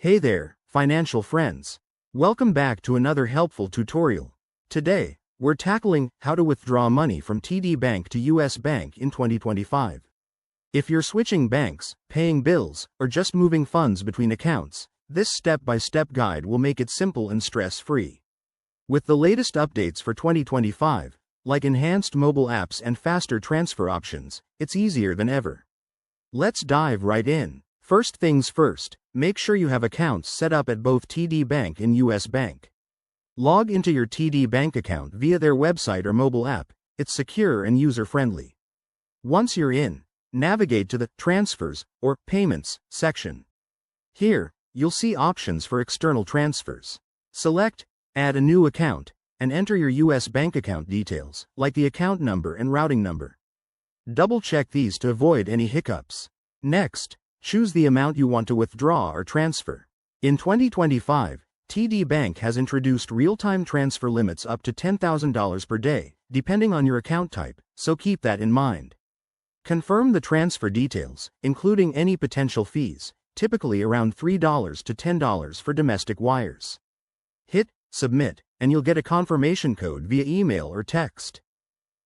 Hey there, financial friends. Welcome back to another helpful tutorial. Today, we're tackling how to withdraw money from TD Bank to US Bank in 2025. If you're switching banks, paying bills, or just moving funds between accounts, this step-by-step guide will make it simple and stress-free. With the latest updates for 2025, like enhanced mobile apps and faster transfer options, it's easier than ever. Let's dive right in. First things first, make sure you have accounts set up at both TD Bank and US Bank. Log into your TD Bank account via their website or mobile app. It's secure and user-friendly. Once you're in, navigate to the Transfers or Payments section. Here, you'll see options for external transfers. Select Add a new account and enter your US Bank account details, like the account number and routing number. Double-check these to avoid any hiccups. Next, choose the amount you want to withdraw or transfer. In 2025, TD Bank has introduced real-time transfer limits up to $10,000 per day, depending on your account type, so keep that in mind. Confirm the transfer details, including any potential fees, typically around $3 to $10 for domestic wires. Hit Submit, and you'll get a confirmation code via email or text.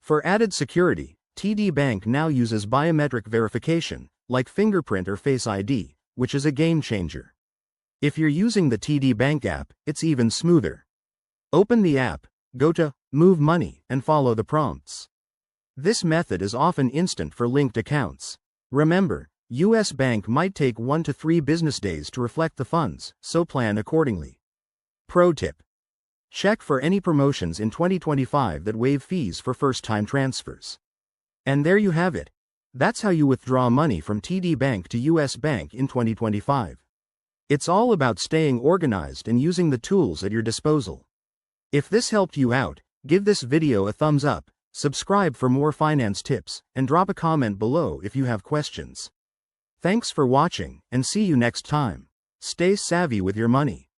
For added security, TD Bank now uses biometric verification, like fingerprint or Face ID, which is a game changer. If you're using the TD Bank app, it's even smoother. Open the app, go to Move Money, and follow the prompts. This method is often instant for linked accounts. Remember, US Bank might take 1 to 3 business days to reflect the funds, so plan accordingly. Pro tip: check for any promotions in 2025 that waive fees for first-time transfers. And there you have it. That's how you withdraw money from TD Bank to US Bank in 2025. It's all about staying organized and using the tools at your disposal. If this helped you out, give this video a thumbs up, subscribe for more finance tips, and drop a comment below if you have questions. Thanks for watching, and see you next time. Stay savvy with your money.